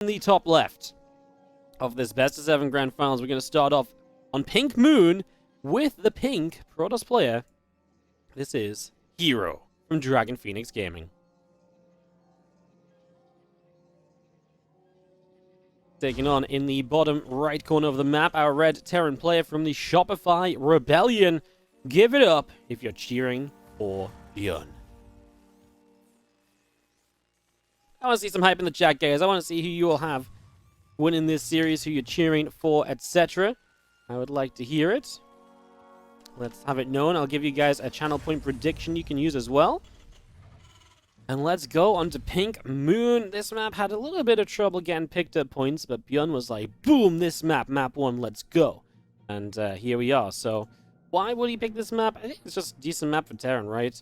In the top left of this best of 7 grand finals, we're going to start off on Pink Moon with the pink Protoss player. This is herO from Dragon Phoenix Gaming. Taking on in the bottom right corner of the map, our red Terran player from the Shopify Rebellion. Give it up if you're cheering for ByuN. I want to see some hype in the chat, guys. I want to see who you all have winning this series, who you're cheering for, etc. I would like to hear it. Let's have it known. I'll give you guys a channel point prediction you can use as well. And let's go on to Pink Moon. This map had a little bit of trouble getting picked up points, but ByuN was like, boom, this map, map 1, let's go. And here we are. So why would he pick this map? I think it's just a decent map for Terran, right?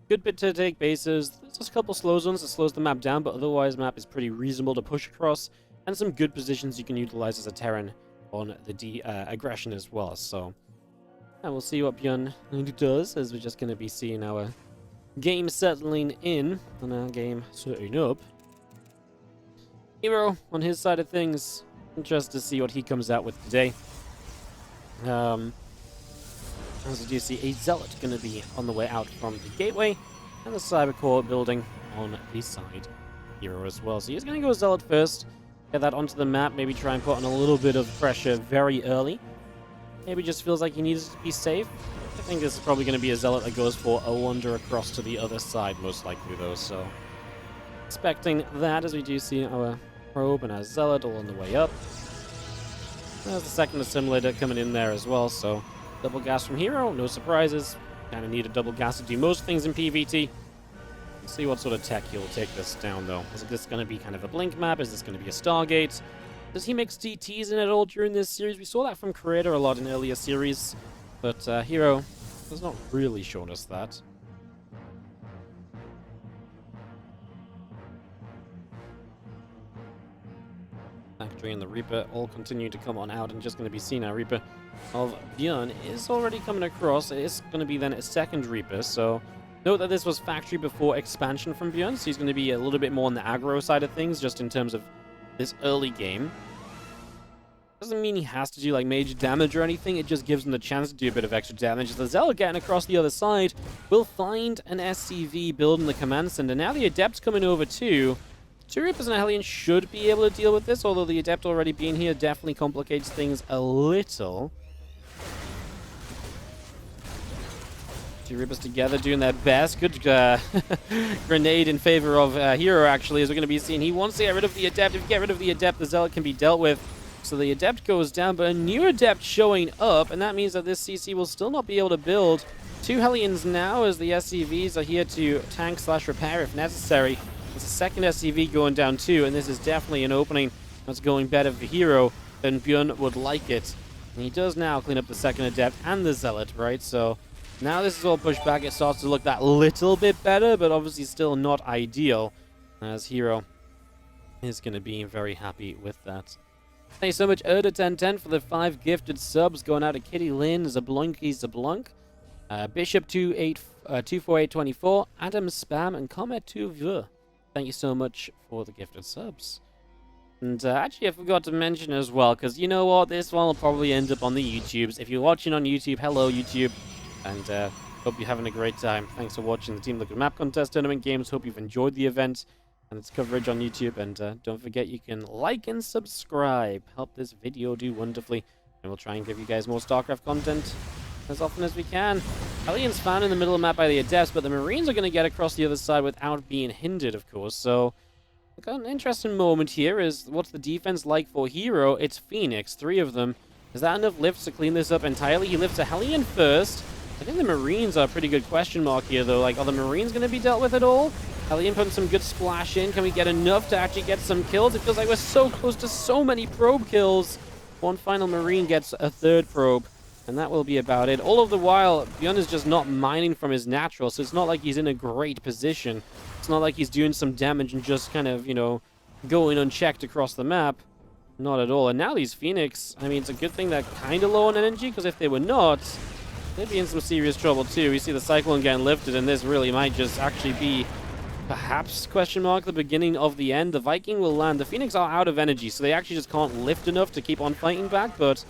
Good bit to take bases. There's just a couple slow zones that slows the map down, but otherwise the map is pretty reasonable to push across. And some good positions you can utilize as a Terran on the aggression as well. So and we'll see what ByuN does, as we're just going to be seeing our game settling in and our game setting up. herO on his side of things. Interested to see what he comes out with today. As you do see, a Zealot going to be on the way out from the gateway, and the Cybercore building on the side herO as well. So he's going to go Zealot first, get that onto the map, maybe try and put on a little bit of pressure very early. Maybe just feels like he needs to be safe. I think this is probably going to be a Zealot that goes for a wander across to the other side, most likely though, so expecting that, as we do see our probe and our Zealot all on the way up. There's the second assimilator coming in there as well, so double gas from herO, no surprises. Kind of need a double gas to do most things in PvT. Let's see what sort of tech he'll take this down, though. Is this going to be kind of a blink map? Is this going to be a Stargate? Does he mix DTs in at all during this series? We saw that from Creator a lot in earlier series, but herO has not really shown us that. Factory and the Reaper all continue to come on out, and just going to be seen. Our Reaper of ByuN is already coming across. It is going to be then a second Reaper, so note that this was Factory before expansion from ByuN, so he's going to be a little bit more on the aggro side of things, just in terms of this early game. Doesn't mean he has to do like major damage or anything, it just gives him the chance to do a bit of extra damage. The Zealot getting across the other side will find an SCV build in the command center. Now the Adept's coming over too. 2 Reapers and a Hellion should be able to deal with this, although the Adept already being here definitely complicates things a little. 2 Reapers together doing their best. Good grenade in favor of herO, actually, as we're going to be seeing. He wants to get rid of the Adept. If you get rid of the Adept, the Zealot can be dealt with. So the Adept goes down, but a new Adept showing up, and that means that this CC will still not be able to build. 2 Hellions now, as the SCVs are here to tank/repair if necessary. There's a second SCV going down too, and this is definitely an opening that's going better for herO than ByuN would like it. And he does now clean up the second Adept and the Zealot, right? So now this is all pushed back. It starts to look that little bit better, but obviously still not ideal, as herO is going to be very happy with that. Thank you so much, Erda1010, for the 5 gifted subs, going out to Kitty Lynn, Zablunky Zablunk, Bishop 24824, Adam Spam, and Comet2V. Thank you so much for the gifted subs. And actually, I forgot to mention as well, because you know what? This one will probably end up on the YouTubes. If you're watching on YouTube, hello YouTube, and hope you're having a great time. Thanks for watching the Team Liquid Map Contest Tournament Games. Hope you've enjoyed the event and its coverage on YouTube. And don't forget, you can like and subscribe. Help this video do wonderfully. And we'll try and give you guys more StarCraft content as often as we can. Hellions found in the middle of the map by the Adepts, but the Marines are going to get across the other side without being hindered, of course. So we've got an interesting moment here. Is what's the defense like for herO? It's Phoenix, 3 of them. Is that enough lifts to clean this up entirely? He lifts a Hellion first. I think the Marines are a pretty good question mark here, though. Like, are the Marines going to be dealt with at all? Hellion putting some good splash in. Can we get enough to actually get some kills? It feels like we're so close to so many probe kills. One final Marine gets a 3rd probe, and that will be about it. All of the while, ByuN is just not mining from his natural, so it's not like he's in a great position. It's not like he's doing some damage and just kind of, you know, going unchecked across the map. Not at all. And now these Phoenix, I mean, it's a good thing they're kind of low on energy, because if they were not, they'd be in some serious trouble too. We see the Cyclone getting lifted, and this really might just actually be perhaps, question mark, the beginning of the end. The Viking will land. The Phoenix are out of energy, so they actually just can't lift enough to keep on fighting back, but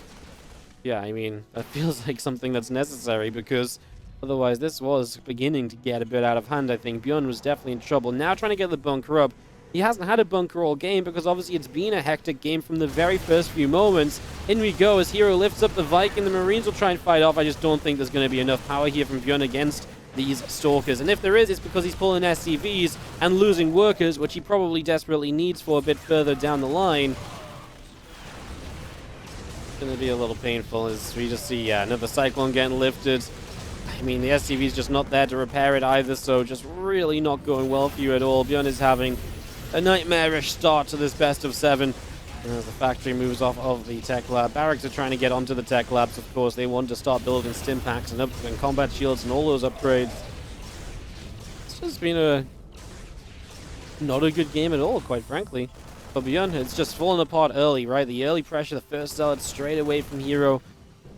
yeah, I mean, that feels like something that's necessary, because otherwise this was beginning to get a bit out of hand, I think. ByuN was definitely in trouble. Now trying to get the bunker up. He hasn't had a bunker all game, because obviously it's been a hectic game from the very first few moments. In we go as herO lifts up the Viking. The Marines will try and fight off. I just don't think there's going to be enough power here from ByuN against these Stalkers. And if there is, it's because he's pulling SCVs and losing workers, which he probably desperately needs for a bit further down the line. It's going to be a little painful as we just see another Cyclone getting lifted. I mean, the SCV is just not there to repair it either, so just really not going well for you at all. ByuN is having a nightmarish start to this best of 7. And as the factory moves off of the tech lab, barracks are trying to get onto the tech labs, of course. They want to start building stim packs and combat shields and all those upgrades. It's just been not a good game at all, quite frankly. But ByuN, it's just fallen apart early, right? The early pressure, the first zealot straight away from herO,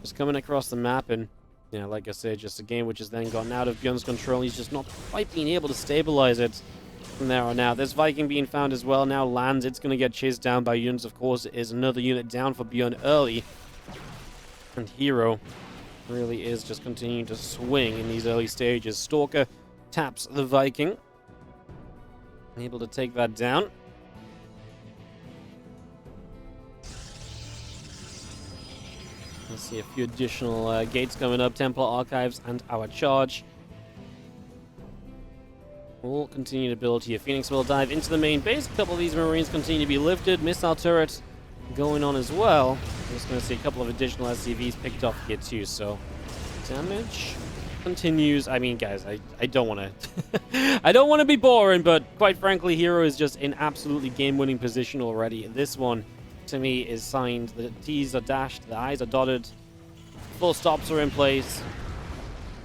just coming across the map. And, yeah, like I said, just a game which has then gotten out of ByuN's control. He's just not quite being able to stabilize it from there on out. There's Viking being found as well. Now lands. It's going to get chased down by units, of course. It is another unit down for ByuN early. And herO really is just continuing to swing in these early stages. Stalker taps the Viking. Able to take that down. Let's see a few additional gates coming up. Templar Archives and our charge. We'll continue to build here. Phoenix will dive into the main base. A couple of these Marines continue to be lifted. Missile turret going on as well. I'm just going to see a couple of additional SCVs picked up here too. So damage continues. I mean, guys, I don't want to I don't want to be boring, but quite frankly, herO is just in absolutely game-winning position already. This one, to me, is signed. The T's are dashed, the I's are dotted, full stops are in place.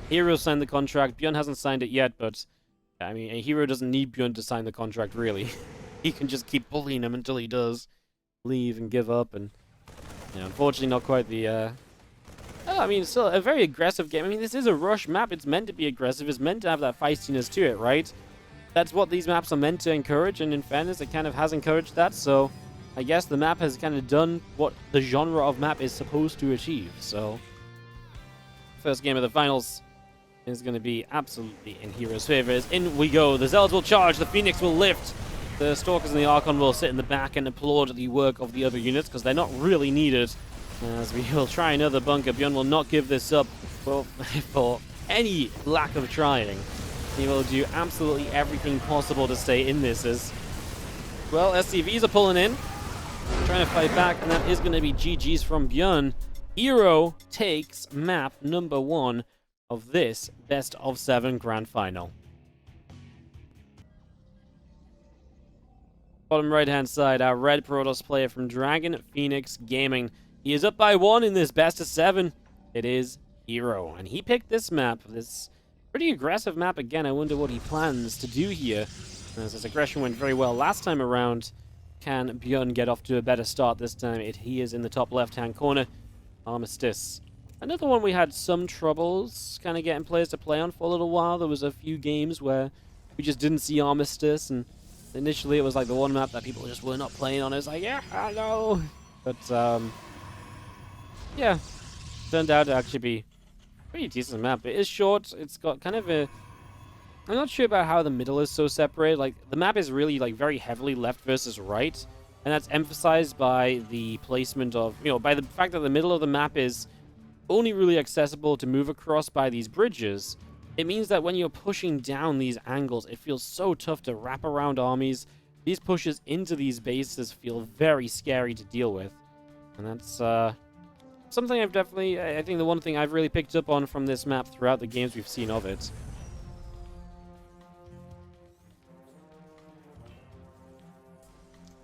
herO signed the contract. ByuN hasn't signed it yet, but I mean, herO doesn't need ByuN to sign the contract, really. He can just keep bullying him until he does leave and give up. And unfortunately, not quite the I mean, still a very aggressive game. I mean, this is a rush map. It's meant to be aggressive. It's meant to have that feistiness to it, right? That's what these maps are meant to encourage, and in fairness, it kind of has encouraged that. So I guess the map has kind of done what the genre of map is supposed to achieve. So first game of the finals is going to be absolutely in herO's favor. As in we go. The Zealots will charge. The Phoenix will lift. The Stalkers and the Archon will sit in the back and applaud the work of the other units, because they're not really needed. As we will try another bunker. ByuN will not give this up for any lack of trying. He will do absolutely everything possible to stay in this. As well, SCVs are pulling in, trying to fight back, and that is going to be GG's from ByuN. herO takes map number 1 of this best of 7 grand final. Bottom right hand side, our red Protoss player from Dragon Phoenix Gaming. He is up by 1 in this best of 7. It is herO, and he picked this map, this pretty aggressive map again. I wonder what he plans to do here, as his aggression went very well last time around. Can ByuN get off to a better start this time? He is in the top left-hand corner. Armistice. Another one we had some troubles kind of getting players to play on for a little while. There was a few games where we just didn't see Armistice, and initially it was like the one map that people just were not playing on. It was like, yeah, I know. But, yeah, turned out to actually be a pretty decent map. It is short. It's got kind of a... I'm not sure about how the middle is so separated. Like, the map is really, like, very heavily left versus right. And that's emphasized by the placement of, by the fact that the middle of the map is only really accessible to move across by these bridges. It means that when you're pushing down these angles, it feels so tough to wrap around armies. These pushes into these bases feel very scary to deal with. And that's, something I've definitely, I think the one thing I've really picked up on from this map throughout the games we've seen of it.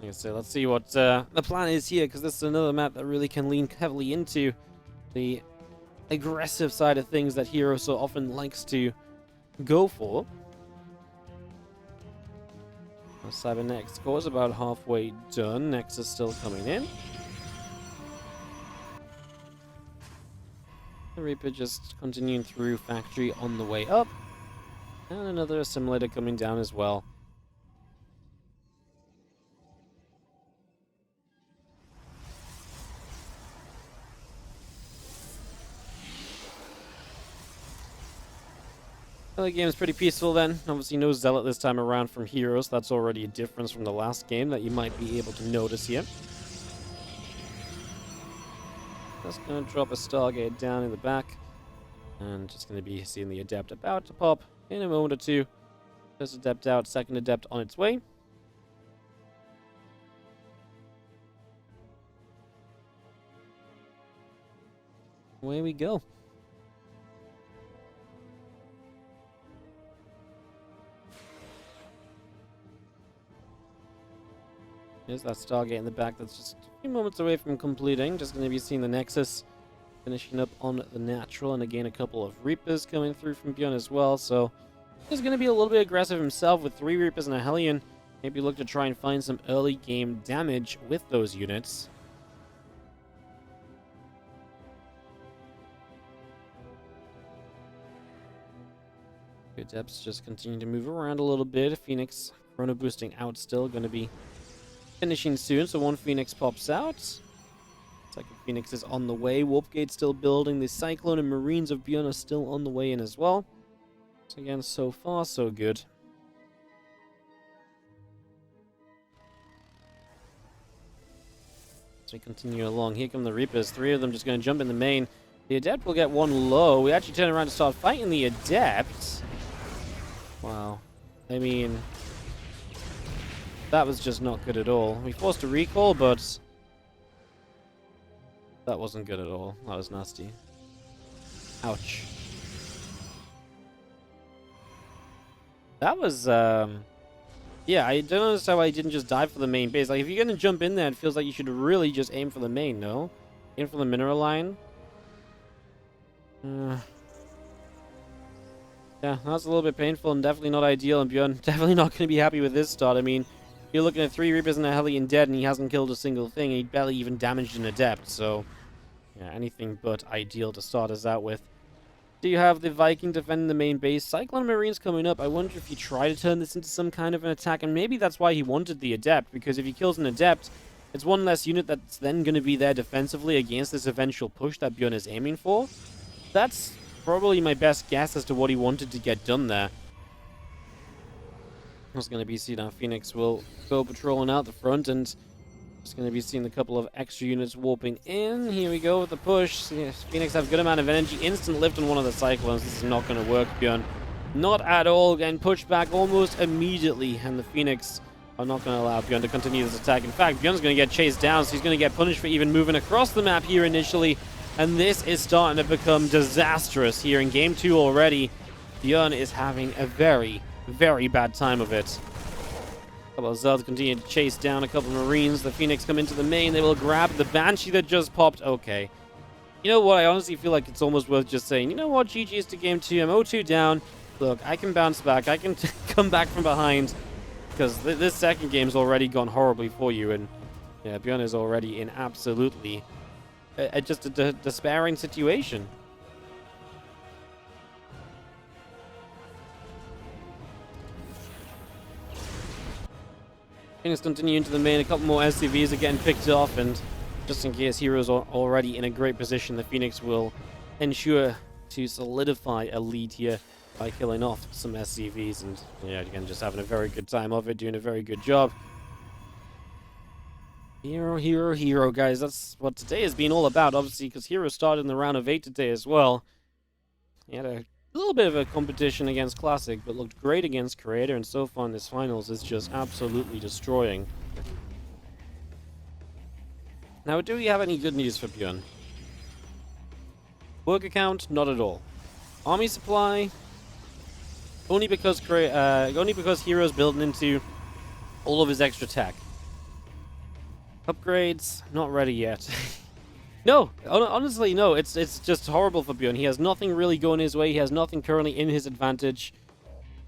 Like I said, let's see what the plan is here, because this is another map that really can lean heavily into the aggressive side of things that herO so often likes to go for. Cybernex score is about halfway done. Nexus still coming in. The Reaper just continuing through factory on the way up. And another assimilator coming down as well. The game is pretty peaceful then. Obviously no Zealot this time around from herO, so that's already a difference from the last game that you might be able to notice here. Just going to drop a Stargate down in the back. And just going to be seeing the Adept about to pop in a moment or two. First Adept out, second Adept on its way. Away we go. There's that Stargate in the back that's just a few moments away from completing. Just going to be seeing the Nexus finishing up on the natural, and again a couple of Reapers coming through from ByuN as well. So he's going to be a little bit aggressive himself with 3 Reapers and a Hellion. Maybe look to try and find some early game damage with those units. Good depths just continue to move around a little bit. Phoenix chrono boosting out still, going to be finishing soon, so 1 Phoenix pops out. Second Phoenix is on the way. Warp Gate still building. The Cyclone and Marines of ByuN are still on the way in as well. So again, so far so good. As we continue along, here come the Reapers. 3 of them just going to jump in the main. The Adept will get 1 low. We actually turn around to start fighting the Adept. Wow. I mean, that was just not good at all. We forced a recall, but that wasn't good at all. That was nasty. Ouch. That was, yeah, I don't understand why he didn't just dive for the main base. Like, if you're going to jump in there, it feels like you should really just aim for the main, no? Aim for the mineral line. Yeah, that's a little bit painful and definitely not ideal, and ByuN definitely not going to be happy with this start. I mean, you're looking at 3 Reapers and a Hellion dead, and he hasn't killed a single thing, and he barely even damaged an Adept, so yeah, anything but ideal to start us out with. Do you have the Viking defending the main base? Cyclone Marines coming up. I wonder if you try to turn this into some kind of an attack, and maybe that's why he wanted the Adept, because if he kills an Adept, it's 1 less unit that's then going to be there defensively against this eventual push that ByuN is aiming for. That's probably my best guess as to what he wanted to get done there. I was going to be seeing our Phoenix will go patrolling out the front, and just going to be seeing a couple of extra units warping in. Here we go with the push. Yes, Phoenix have a good amount of energy. Instant lift on one of the Cyclones. This is not going to work, ByuN. Not at all. Getting pushed back almost immediately, and the Phoenix are not going to allow ByuN to continue this attack. In fact, ByuN's going to get chased down, so he's going to get punished for even moving across the map here initially. And this is starting to become disastrous here in Game 2 already. ByuN is having a very, very bad time of it. A couple of Zealots continue to chase down a couple of Marines. The Phoenix come into the main. They will grab the Banshee that just popped. Okay. You know what? I honestly feel like it's almost worth just saying, you know what? GG's to Game 2. I'm 0-2 down. Look, I can bounce back. I can come back from behind. Because this second game's already gone horribly for you. And yeah, ByuN is already in absolutely just a despairing situation. Things continue into the main. A couple more SCVs are getting picked off, and just in case herO's already in a great position, the Phoenix will ensure to solidify a lead here by killing off some SCVs, and yeah, again, just having a very good time of it, doing a very good job. herO, guys. That's what today has been all about, obviously, because herO started in the round of 8 today as well. He had a little bit of a competition against Classic, but looked great against Creator, and so far in this finals is just absolutely destroying. Now, do we have any good news for ByuN? Work account? Not at all. Army supply? Only because herO's building into all of his extra tech. Upgrades? Not ready yet. No, honestly, no. It's just horrible for ByuN. He has nothing really going his way. He has nothing currently in his advantage.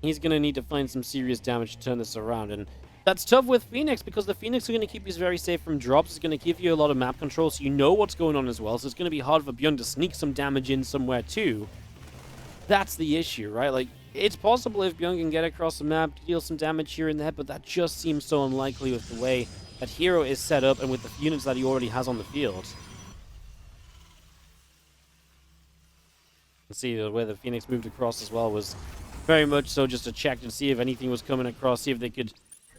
He's going to need to find some serious damage to turn this around. And that's tough with Phoenix, because the Phoenix are going to keep you very safe from drops. It's going to give you a lot of map control, so you know what's going on as well. So it's going to be hard for ByuN to sneak some damage in somewhere too. That's the issue, right? Like, it's possible if ByuN can get across the map, deal some damage here and there, but that just seems so unlikely with the way that herO is set up and with the units that he already has on the field. See where the Phoenix moved across as well was very much so just to check to see if anything was coming across, see if they could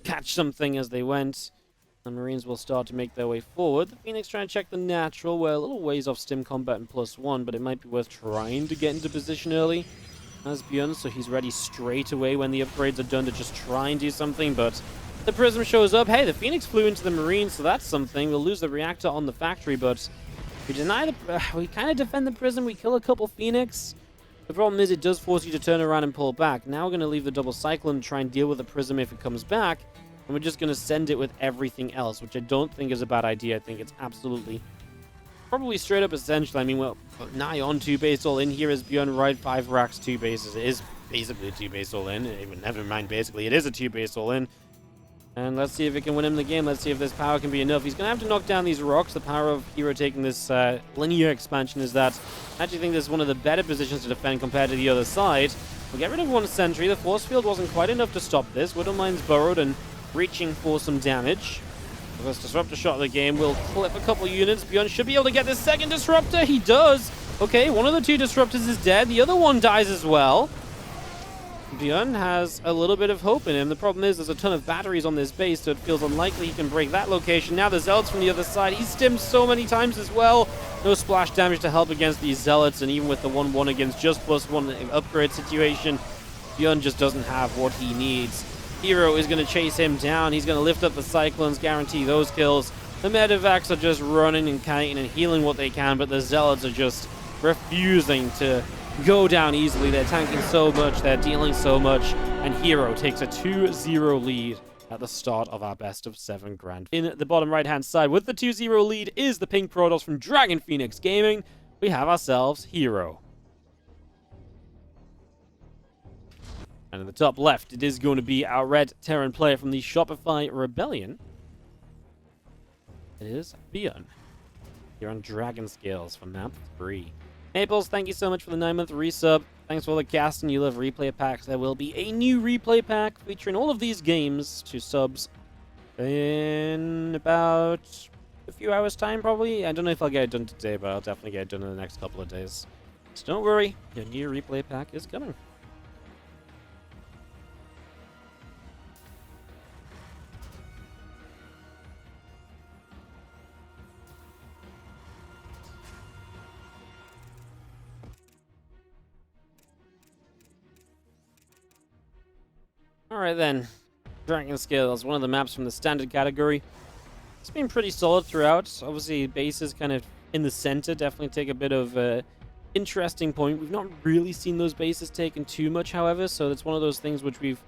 catch something as they went. The Marines will start to make their way forward. The Phoenix trying to check the natural. We're a little ways off stim combat and +1, but it might be worth trying to get into position early as ByuN, so he's ready straight away when the upgrades are done to just try and do something, but the Prism shows up. Hey, the Phoenix flew into the Marines, so that's something. We'll lose the reactor on the factory, but we deny the... we kind of defend the Prism. We kill a couple Phoenix. The problem is it does force you to turn around and pull back. Now we're going to leave the double Cyclone to try and deal with the Prism if it comes back, and we're just going to send it with everything else, which I don't think is a bad idea. I think it's absolutely... probably straight up essential. I mean, well, nigh on 2-base all in here is ByuN, right? 5 racks, 2 bases. It is basically a 2-base all in. Even never mind, basically, it is a 2-base all in. And let's see if it can win him the game. Let's see if this power can be enough. He's going to have to knock down these rocks. The power of herO taking this linear expansion is that I actually think this is one of the better positions to defend compared to the other side. We'll get rid of one sentry. The force field wasn't quite enough to stop this. Widowmine's burrowed and reaching for some damage. The first disruptor shot of the game will clip a couple units. ByuN should be able to get this second disruptor. He does. Okay, one of the 2 disruptors is dead. The other one dies as well. ByuN has a little bit of hope in him. The problem is there's a ton of batteries on this base, so it feels unlikely he can break that location. Now the Zealots from the other side. He's stimmed so many times as well. No splash damage to help against these Zealots, and even with the 1-1 against just +1 upgrade situation, ByuN just doesn't have what he needs. herO is going to chase him down. He's going to lift up the Cyclones, guarantee those kills. The Medivacs are just running and kiting and healing what they can, but the Zealots are just refusing to go down easily. They're tanking so much, they're dealing so much, and herO takes a 2-0 lead at the start of our best of 7 grand. In the bottom right-hand side, with the 2-0 lead, is the pink Protoss from Dragon Phoenix Gaming. We have ourselves herO. And in the top left, it is going to be our red Terran player from the Shopify Rebellion. It is ByuN. Here on Dragon Scales for map 3. Naples, thank you so much for the 9-month resub. Thanks for all the cast, and you love replay packs. There will be a new replay pack featuring all of these games to subs in about a few hours' time, probably. I don't know if I'll get it done today, but I'll definitely get it done in the next couple of days. So don't worry, your new replay pack is coming. Alright then, Dragon Scales, one of the maps from the standard category. It's been pretty solid throughout. Obviously, bases kind of in the center definitely take a bit of interesting point. We've not really seen those bases taken too much, however, so it's one of those things which we've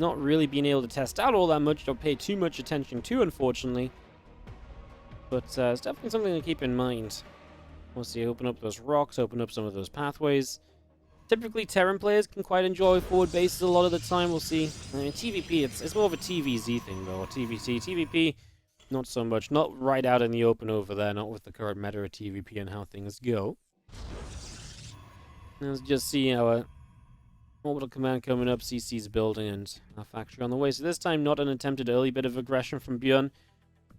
not really been able to test out all that much, don't pay too much attention to, unfortunately. But it's definitely something to keep in mind. Once you open up those rocks, open up some of those pathways. Typically, Terran players can quite enjoy forward bases a lot of the time. We'll see. I mean, TVP, it's more of a TVZ thing, though, or TVC. TVP, not so much. Not right out in the open over there, not with the current meta of TVP and how things go. Let's just see our orbital command coming up, CC's building, and our factory on the way. So this time, not an attempted early bit of aggression from ByuN.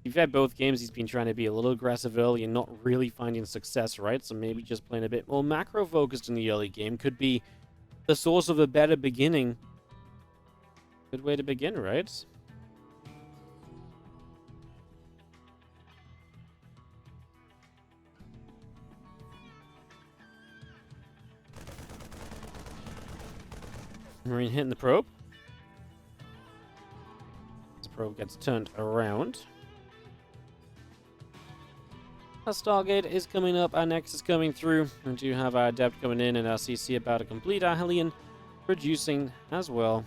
You've had both games, he's been trying to be a little aggressive early and not really finding success, right? So maybe just playing a bit more macro-focused in the early game could be the source of a better beginning. Good way to begin, right? Marine hitting the probe. This probe gets turned around. Our Stargate is coming up, our Nex is coming through. We do have our Adept coming in and our CC about to complete. Our Hellion producing as well.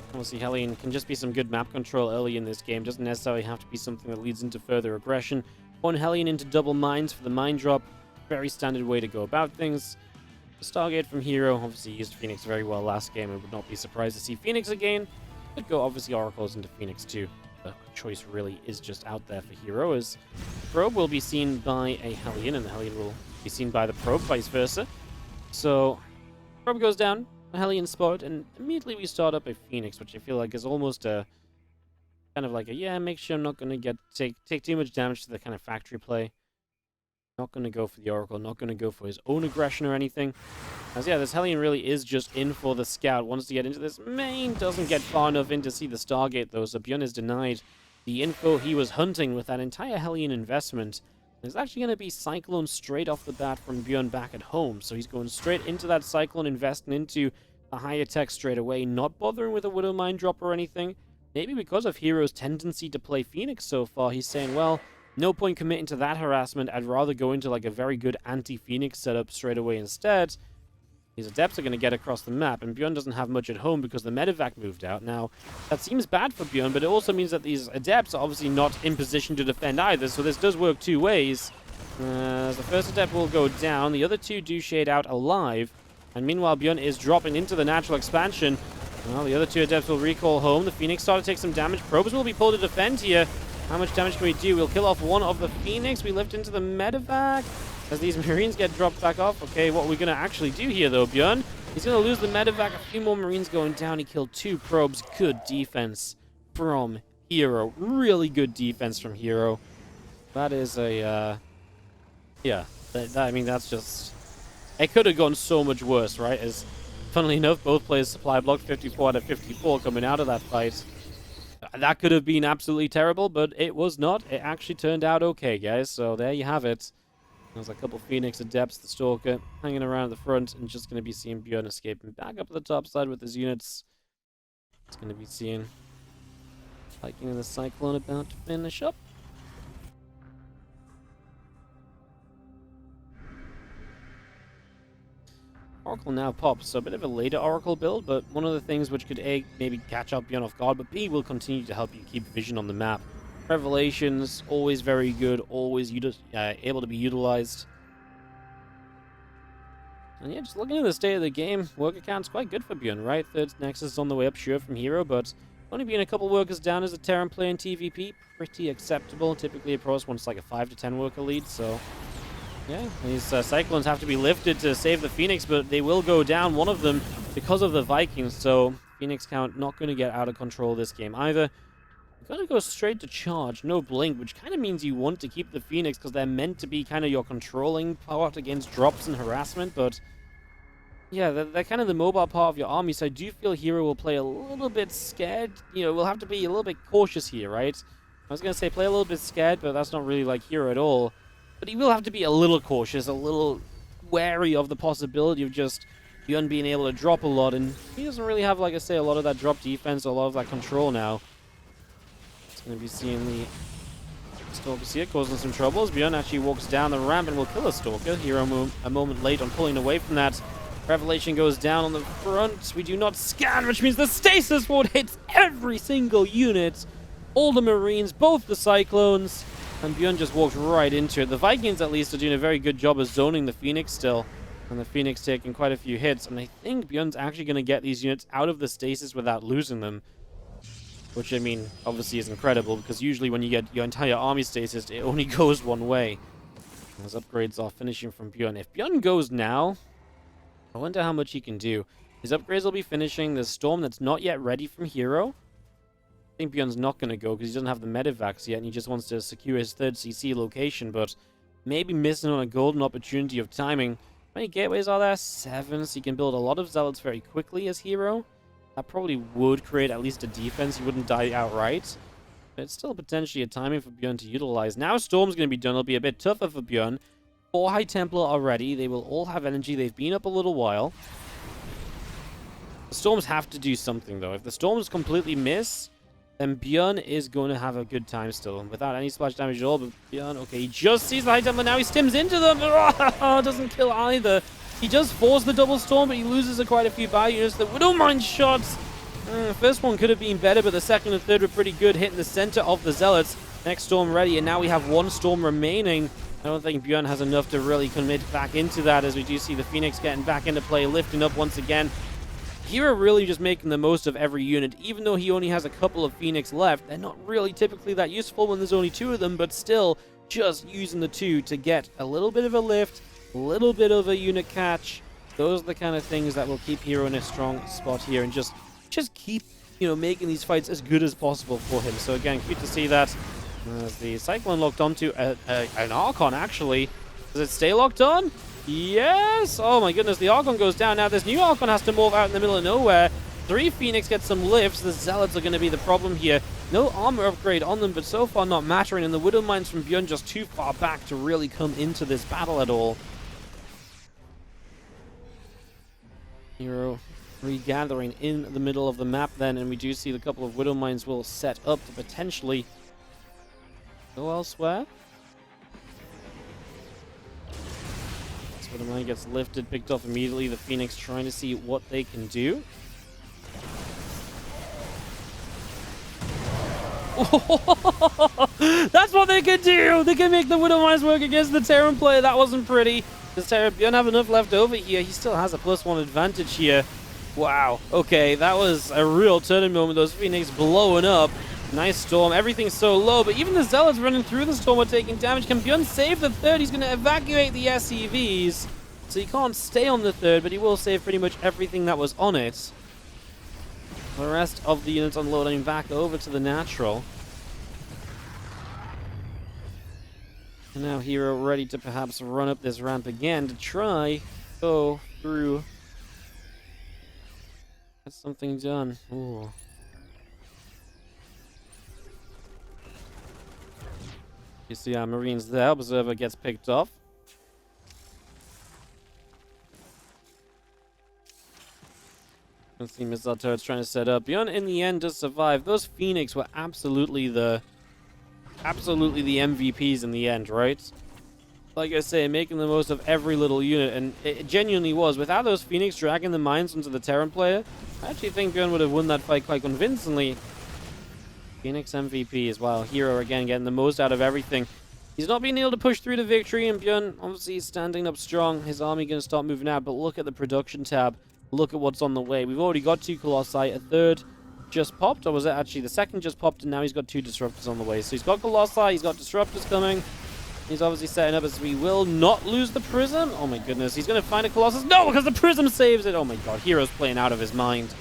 Obviously, Hellion can just be some good map control early in this game. Doesn't necessarily have to be something that leads into further aggression. One Hellion into double mines for the mine drop. Very standard way to go about things. The Stargate from herO obviously used Phoenix very well last game. I would not be surprised to see Phoenix again. Could go obviously Oracles into Phoenix too. The choice really is just out there for herO, as probe will be seen by a Hellion, and the Hellion will be seen by the probe, vice versa. So, probe goes down, a Hellion spot, and immediately we start up a Phoenix, which I feel like is almost a kind of like a, yeah, make sure I'm not going to take too much damage to the kind of factory play. Not going to go for the Oracle, not going to go for his own aggression or anything. As yeah, this Hellion really is just in for the scout. Wants to get into this main, doesn't get far enough in to see the Stargate though, so ByuN is denied the info he was hunting with that entire Hellion investment. There's actually going to be Cyclone straight off the bat from ByuN back at home, so he's going straight into that Cyclone, investing into a higher tech straight away, not bothering with a Widow Mine drop or anything. Maybe because of herO's tendency to play Phoenix so far, he's saying, well, no point committing to that harassment. I'd rather go into like a very good anti-Phoenix setup straight away instead. These Adepts are going to get across the map, and ByuN doesn't have much at home because the medevac moved out. Now, that seems bad for ByuN, but it also means that these Adepts are obviously not in position to defend either, so this does work two ways. The first Adept will go down, the other two do shade out alive, and meanwhile ByuN is dropping into the natural expansion. Well, the other two Adepts will recall home. The Phoenix started to take some damage. Probes will be pulled to defend here. How much damage can we do? We'll kill off one of the Phoenix. We lift into the medevac as these Marines get dropped back off. Okay, what we're going to actually do here, though, ByuN, he's going to lose the medevac. A few more Marines going down. He killed two probes. Good defense from herO. Really good defense from herO. That is a, yeah, I mean, that's just... It could have gone so much worse, right? As, funnily enough, both players supply blocked 54 out of 54 coming out of that fight. That could have been absolutely terrible, but it was not. It actually turned out okay, guys. So there you have it. There's a couple Phoenix Adepts, the Stalker, hanging around at the front, and just going to be seeing ByuN escaping back up to the top side with his units. It's going to be seeing Viking and the Cyclone about to finish up. Oracle now pops, so a bit of a later Oracle build, but one of the things which could A, maybe catch up ByuN off guard, but B, will continue to help you keep vision on the map. Revelations, always very good, always able to be utilized. And yeah, just looking at the state of the game, worker count's quite good for ByuN, right? Third Nexus is on the way up, sure, from herO, but only being a couple workers down as a Terran player in TVP, pretty acceptable. Typically, a Pros wants like a 5 to 10 worker lead, so... yeah, these Cyclones have to be lifted to save the Phoenix, but they will go down, one of them, because of the Vikings, so Phoenix count not going to get out of control this game either. You're going to go straight to charge, no blink, which kind of means you want to keep the Phoenix because they're meant to be kind of your controlling part against drops and harassment, but yeah, they're kind of the mobile part of your army, so I do feel herO will play a little bit scared. You know, we'll have to be a little bit cautious here, right? I was going to say play a little bit scared, but that's not really like herO at all. But he will have to be a little cautious, a little wary of the possibility of just ByuN being able to drop a lot, and he doesn't really have, like I say, a lot of that drop defense, or a lot of that control now. It's going to be seeing the Stalker here causing some trouble as ByuN actually walks down the ramp and will kill a Stalker. herO a moment late on pulling away from that. Revelation goes down on the front. We do not scan, which means the Stasis Ward hits every single unit. All the Marines, both the Cyclones. And ByuN just walked right into it. The Vikings, at least, are doing a very good job of zoning the Phoenix still. And the Phoenix taking quite a few hits. And I think ByuN's actually going to get these units out of the stasis without losing them. Which, I mean, obviously is incredible, because usually when you get your entire army stasis, it only goes one way. And those upgrades are finishing from ByuN. If ByuN goes now, I wonder how much he can do. His upgrades will be finishing. There's Storm that's not yet ready from herO. I think ByuN's not going to go because he doesn't have the medevacs yet and he just wants to secure his third CC location, but maybe missing on a golden opportunity of timing. How many gateways are there? 7, so he can build a lot of zealots very quickly as herO. That probably would create at least a defense. He wouldn't die outright. But it's still potentially a timing for ByuN to utilize. Now Storm's going to be done. It'll be a bit tougher for ByuN. 4 High Templar already. They will all have energy. They've been up a little while. The Storms have to do something, though. If the Storms completely miss, then ByuN is going to have a good time still, without any splash damage at all. But ByuN, okay, he just sees the High Templar now. He stims into them. Doesn't kill either. He does force the double storm, but he loses quite a few ByuN units. The Widow Mine shots. First one could have been better, but the second and third were pretty good, hitting the center of the Zealots. Next storm ready, and now we have 1 storm remaining. I don't think ByuN has enough to really commit back into that, as we do see the Phoenix getting back into play, lifting up once again. herO really just making the most of every unit. Even though he only has a couple of Phoenix left, they're not really typically that useful when there's only 2 of them, but still just using the 2 to get a little bit of a lift, a little bit of a unit catch. Those are the kind of things that will keep herO in a strong spot here and just keep, you know, making these fights as good as possible for him. So again, cute to see that. As the Cyclone locked onto an Archon, actually. Does it stay locked on? Yes! Oh my goodness, the Archon goes down. Now this new Archon has to morph out in the middle of nowhere. 3 Phoenix get some lifts. The Zealots are going to be the problem here. No armor upgrade on them, but so far not mattering. And the Widow Mines from ByuN just too far back to really come into this battle at all. herO regathering in the middle of the map then, and we do see the couple of Widow Mines will set up to potentially go elsewhere. So the mine gets lifted, picked off immediately. The Phoenix trying to see what they can do. That's what they can do! They can make the Widow Mines work against the Terran player. That wasn't pretty. Does ByuN have enough left over here? He still has a +1 advantage here. Wow. Okay, that was a real turning moment. Those Phoenix blowing up. Nice storm. Everything's so low, but even the Zealots running through the storm are taking damage. Can ByuN save the third? He's going to evacuate the SCVs. So he can't stay on the third, but he will save pretty much everything that was on it. The rest of the units unloading back over to the natural. And now herO ready to perhaps run up this ramp again to try go through. Get something done. Ooh. You see our Marines there. Observer gets picked off. See missile turrets trying to set up. ByuN in the end does survive. Those Phoenix were absolutely the MVPs in the end, right? Like I say, making the most of every little unit, and it genuinely was. Without those Phoenix dragging the mines onto the Terran player, I actually think ByuN would have won that fight quite convincingly. Phoenix MVP as well. herO again getting the most out of everything. He's not being able to push through to victory, and ByuN obviously standing up strong. His army going to start moving out, but look at the production tab. Look at what's on the way. We've already got 2 Colossi. A third just popped, or was it actually the second just popped, and now he's got 2 Disruptors on the way. So he's got Colossi, he's got Disruptors coming. He's obviously setting up as we will not lose the Prism. Oh my goodness, he's going to find a Colossus. No, because the Prism saves it. Oh my god, herO's playing out of his mind.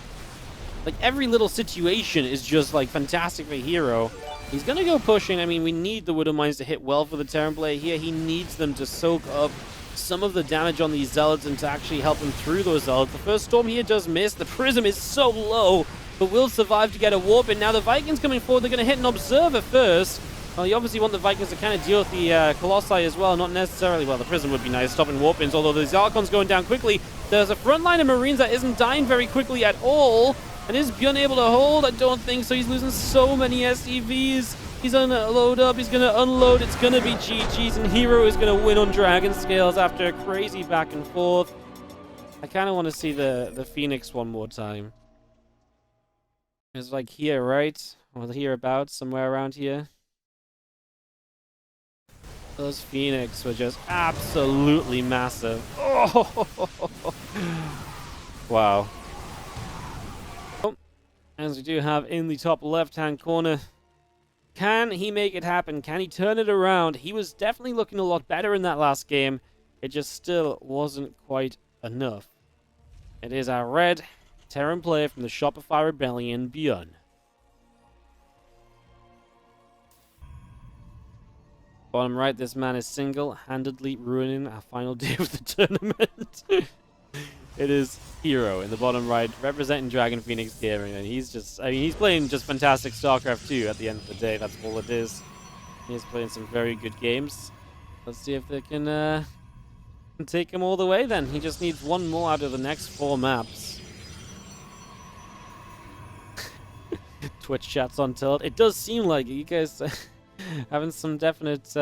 Like, every little situation is just, like, fantastic for herO. He's going to go pushing. I mean, we need the Widow Mines to hit well for the Terran player here. He needs them to soak up some of the damage on these Zealots and to actually help him through those Zealots. The first storm here does miss. The Prism is so low, but will survive to get a warp in. Now the Vikings coming forward. They're going to hit an Observer first. Well, you obviously want the Vikings to kind of deal with the Colossi as well. Not necessarily. Well, the Prism would be nice, stopping warp-ins, although the Archon's going down quickly. There's a front line of Marines that isn't dying very quickly at all. And is ByuN able to hold? I don't think so. He's losing so many SCVs. He's going to load up. He's going to unload. It's going to be GG's. And herO is going to win on Dragon Scales after a crazy back and forth. I kind of want to see the Phoenix one more time. It's like here, right? Or hereabouts, somewhere around here. Those Phoenix were just absolutely massive. Oh! Wow. Oh, as we do have in the top left-hand corner, can he make it happen? Can he turn it around? He was definitely looking a lot better in that last game. It just still wasn't quite enough. It is our red Terran player from the Shopify Rebellion, ByuN. Bottom right, this man is single-handedly ruining our final day of the tournament. It is herO in the bottom right, representing Dragon Phoenix Gaming, and he's just, I mean, he's playing just fantastic StarCraft 2 at the end of the day. That's all it is. He's playing some very good games. Let's see if they can take him all the way then. He just needs one more out of the next 4 maps. Twitch chat's on tilt. It does seem like you guys having some definite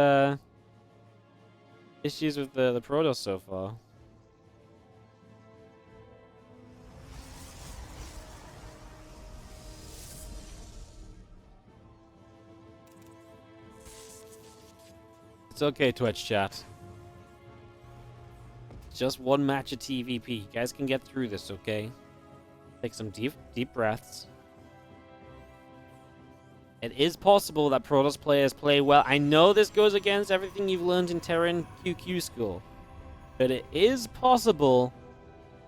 issues with the Protoss so far. It's okay, Twitch chat. Just one match of TVP. You guys can get through this, okay? Take some deep breaths. It is possible that Protoss players play well. I know this goes against everything you've learned in Terran QQ school. But it is possible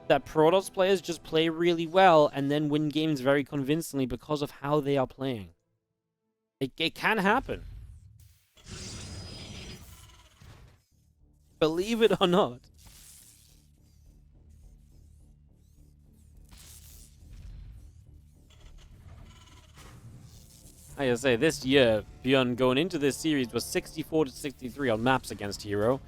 that Protoss players just play really well and then win games very convincingly because of how they are playing. It can happen. Believe it or not. Like I say, this year, ByuN going into this series was 64-63 on maps against herO.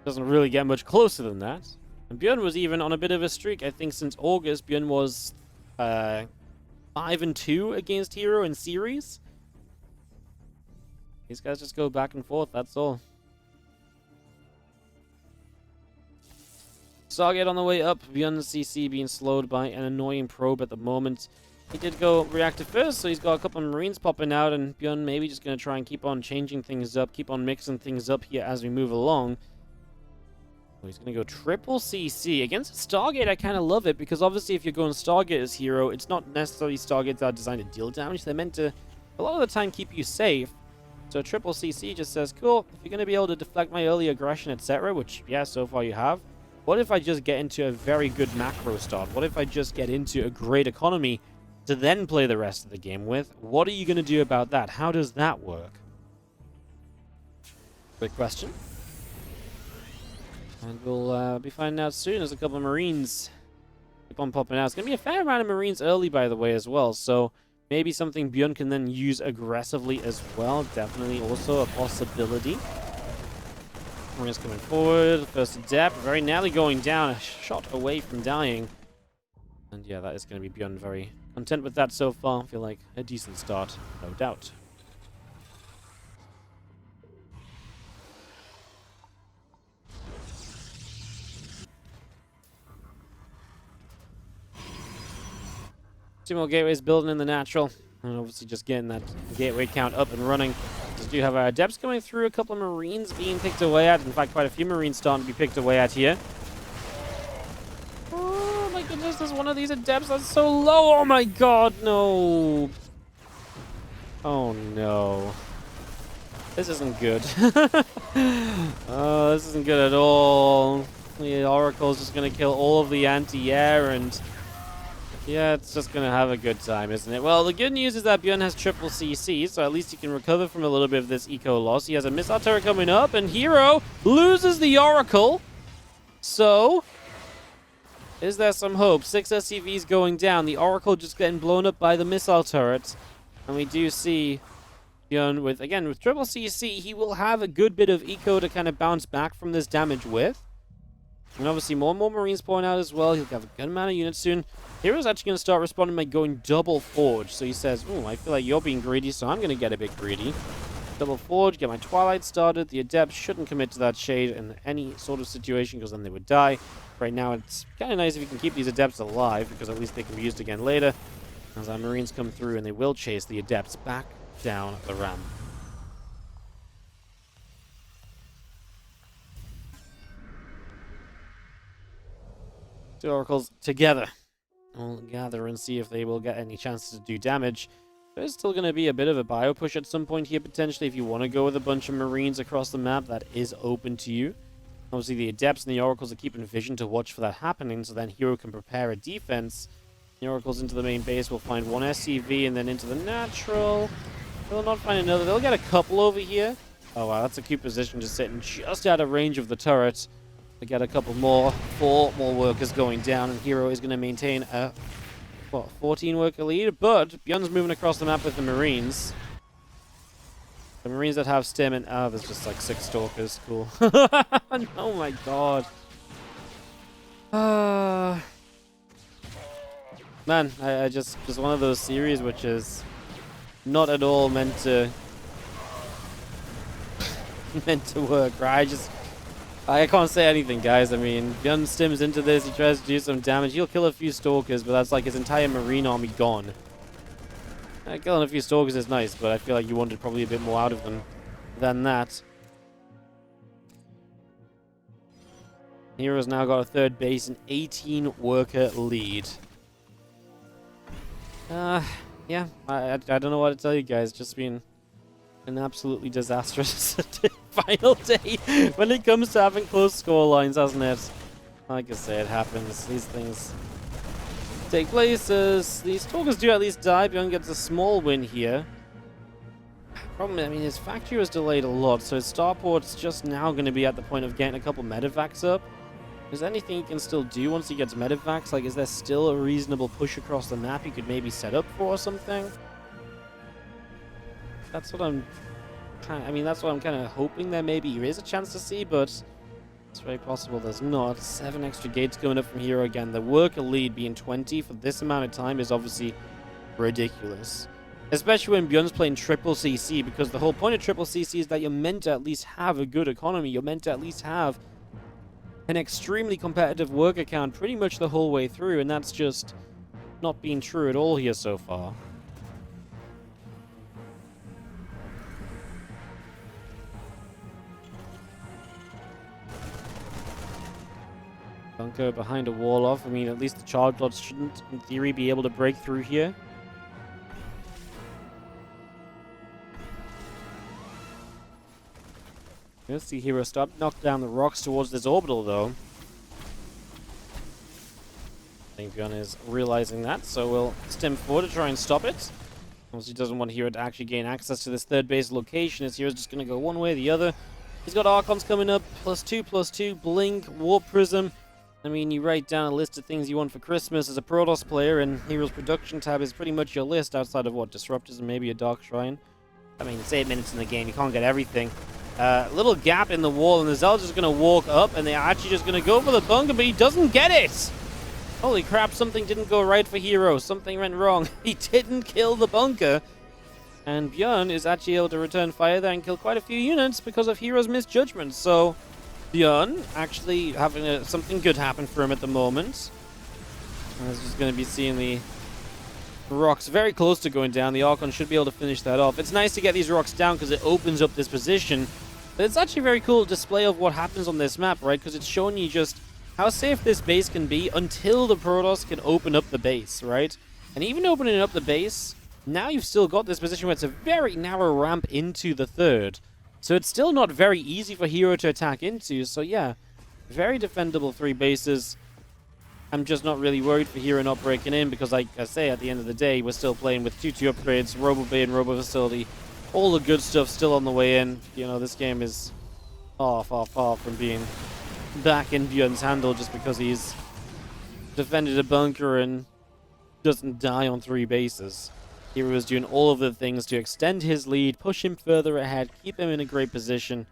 Doesn't really get much closer than that. And ByuN was even on a bit of a streak. I think since August, ByuN was 5-2 against herO in series. These guys just go back and forth, that's all. Stargate on the way up. ByuN CC being slowed by an annoying probe at the moment. He did go reactive first, so he's got a couple of Marines popping out, and ByuN maybe just going to try and keep on changing things up, keep on mixing things up here as we move along. Oh, he's going to go triple CC. Against Stargate, I kind of love it, because obviously if you're going Stargate as herO, it's not necessarily Stargates that are designed to deal damage. They're meant to, a lot of the time, keep you safe. So triple CC just says, cool, if you're going to be able to deflect my early aggression, etc., which, yeah, so far you have, what if I just get into a very good macro start? What if I just get into a great economy to then play the rest of the game with? What are you going to do about that? How does that work? Good question. And we'll be finding out soon as a couple of Marines keep on popping out. It's going to be a fair amount of Marines early, by the way, as well. So maybe something ByuN can then use aggressively as well. Definitely also a possibility. Marines coming forward. First adept. Very narrowly going down. A shot away from dying. And yeah, that is going to be ByuN very content with that so far. I feel like a decent start, no doubt. Two more gateways building in the natural. And obviously just getting that gateway count up and running. Just do have our adepts coming through. A couple of Marines being picked away at. In fact, quite a few Marines starting to be picked away at here. Oh my goodness, there's one of these adepts that's so low. Oh my god, no. Oh no. This isn't good. Oh, this isn't good at all. The Oracle's just going to kill all of the anti-air, and yeah, it's just going to have a good time, isn't it? Well, the good news is that ByuN has triple CC, so at least he can recover from a little bit of this eco loss. He has a missile turret coming up, and herO loses the Oracle. So, is there some hope? 6 SCVs going down. The Oracle just getting blown up by the missile turret. And we do see ByuN with, again, with triple CC, he will have a good bit of eco to kind of bounce back from this damage with. And obviously more and more Marines pouring out as well. He'll have a good amount of units soon. herO's actually going to start responding by going double forge. So he says, oh, I feel like you're being greedy, so I'm going to get a bit greedy. Double forge, get my Twilight started. The Adept shouldn't commit to that Shade in any sort of situation, because then they would die. Right now, it's kind of nice if you can keep these Adepts alive, because at least they can be used again later. As our Marines come through, and they will chase the Adepts back down the ramp. Two Oracles together. We'll gather and see if they will get any chances to do damage. There's still going to be a bit of a bio push at some point here, potentially. If you want to go with a bunch of Marines across the map, that is open to you. Obviously, the Adepts and the Oracles are keeping vision to watch for that happening, so then herO can prepare a defense. The Oracles into the main base will find one SCV, and then into the natural. They'll not find another. They'll get a couple over here. Oh, wow, that's a cute position, just sitting just out of range of the turret. They get a couple more. 4 more workers going down, and herO is going to maintain a 14 worker lead, but ByuN's moving across the map with the Marines. The Marines that have stim, and there's just like 6 stalkers. Cool. Oh my god. Man, I just one of those series which is not at all meant to work, right? I can't say anything, guys. I mean, ByuN stims into this, he tries to do some damage. He'll kill a few stalkers, but that's like his entire Marine army gone. Killing a few stalkers is nice, but I feel like you wanted probably a bit more out of them than that. herO's now got a 3rd base, an 18 worker lead. Yeah, I don't know what to tell you guys. Just been an absolutely disastrous final day when it comes to having close score lines, hasn't it? Like I say, it happens. These things take places. These talkers do at least die. ByuN gets a small win here. Problem, I mean, his factory was delayed a lot, so his starport's just now going to be at the point of getting a couple medevacs up. Is there anything he can still do once he gets medevacs? Like, is there still a reasonable push across the map he could maybe set up for or something? That's what I'm that's what I'm kind of hoping there maybe is a chance to see, but it's very possible there's not. 7 extra gates going up from here again. The worker lead being 20 for this amount of time is obviously ridiculous. Especially when ByuN's playing triple CC, because the whole point of triple CC is that you're meant to at least have a good economy. You're meant to at least have an extremely competitive worker count pretty much the whole way through, and that's just not been true at all here so far. Bunker behind a wall off. I mean, at least the charge lots shouldn't, in theory, be able to break through here. Let's see herO start knock down the rocks towards this orbital, though. I think ByuN is realizing that, so we'll stem forward to try and stop it. Obviously, doesn't want herO to actually gain access to this third base location, as herO's just going to go one way or the other. He's got Archons coming up, +2/+2, Blink, Warp Prism. I mean, you write down a list of things you want for Christmas as a Protoss player, and herO's production tab is pretty much your list, outside of, what, Disruptors and maybe a Dark Shrine. I mean, it's 8 minutes in the game, you can't get everything. Little gap in the wall, and the Zealot's just going to walk up, and they're actually just going to go for the bunker, but he doesn't get it! Holy crap, something didn't go right for herO. Something went wrong. He didn't kill the bunker. And ByuN is actually able to return fire there and kill quite a few units because of herO's misjudgment. So, ByuN actually having something good happen for him at the moment. And he's just going to be seeing the rocks very close to going down. The Archon should be able to finish that off. It's nice to get these rocks down because it opens up this position. But it's actually a very cool display of what happens on this map, right? Because it's showing you just how safe this base can be until the Protoss can open up the base, right? And even opening up the base, now you've still got this position where it's a very narrow ramp into the third. So it's still not very easy for herO to attack into. So yeah, very defendable 3 bases. I'm just not really worried for herO not breaking in because, like I say, at the end of the day, we're still playing with 2-2 upgrades, Robo Bay and Robo Facility. All the good stuff still on the way in. You know, this game is far, far, far from being back in ByuN's handle just because he's defended a bunker and doesn't die on 3 bases. herO is doing all of the things to extend his lead, push him further ahead, keep him in a great position.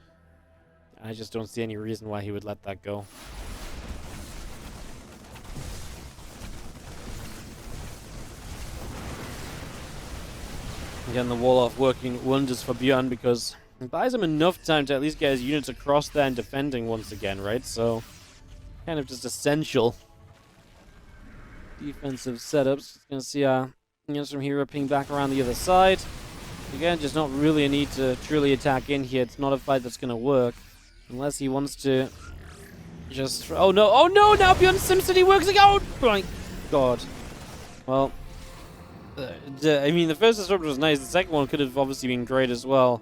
I just don't see any reason why he would let that go. Again, the wall off working wonders for ByuN because it buys him enough time to at least get his units across there and defending once again, right? So, kind of just essential defensive setups. Gonna see units from herO ping back around the other side. Again, just not really a need to truly attack in here. It's not a fight that's gonna work unless he wants to just. Oh no! Now ByuN SimCity works again. Oh my god! Well, I mean, the first disruptor was nice. The second one could have obviously been great as well.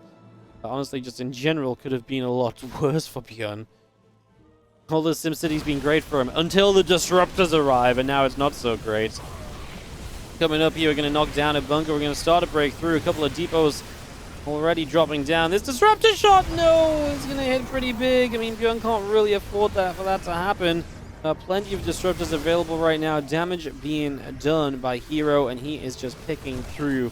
Honestly, just in general, could have been a lot worse for ByuN. All the SimCity's been great for him until the disruptors arrive, and now it's not so great. Coming up here, we're going to knock down a bunker. We're going to start a breakthrough. A couple of depots already dropping down. This disruptor shot, no, it's going to hit pretty big. I mean, ByuN can't really afford that for that to happen. Plenty of disruptors available right now. Damage being done by herO, and he is just picking through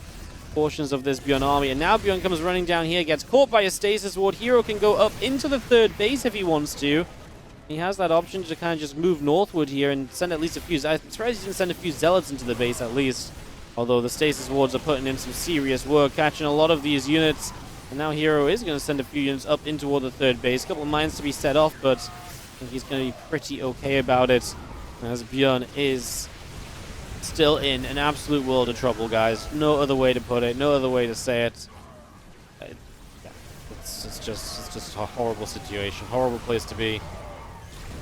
portions of this ByuN army. And now ByuN comes running down here, gets caught by a stasis ward. herO can go up into the third base if he wants to. He has that option to kind of just move northward here and send at least a few. I'm surprised he didn't send a few zealots into the base at least. Although the stasis wards are putting in some serious work, catching a lot of these units. And now herO is going to send a few units up in toward the third base. A couple of mines to be set off, but I think he's going to be pretty okay about it. As ByuN is still in an absolute world of trouble, guys. No other way to put it. No other way to say it. It's just a horrible situation. Horrible place to be.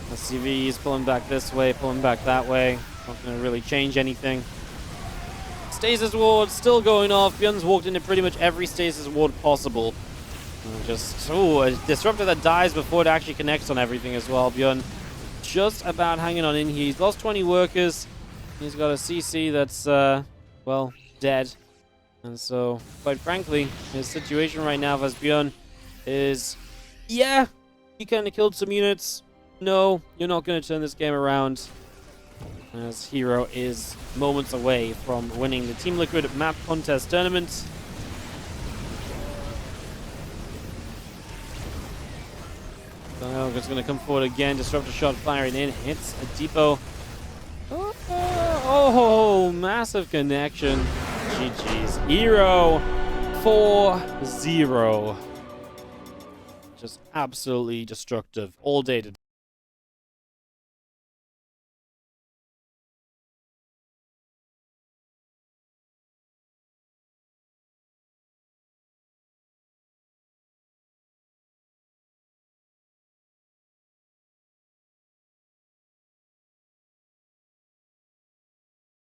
SCV is pulling back this way, pulling back that way. Not going to really change anything. Stasis ward still going off. ByuN's walked into pretty much every stasis ward possible. And just, a disruptor that dies before it actually connects on everything as well. ByuN just about hanging on in here. He's lost 20 workers. He's got a CC that's, well, dead. And so, quite frankly, his situation right now as ByuN is, yeah, you kind of killed some units. No, you're not going to turn this game around. As herO is moments away from winning the Team Liquid map contest tournament. So it's going to come forward again, disruptor shot firing in, hits a depot. Oh, massive connection. GG's. herO 4-0. Just absolutely destructive all day today.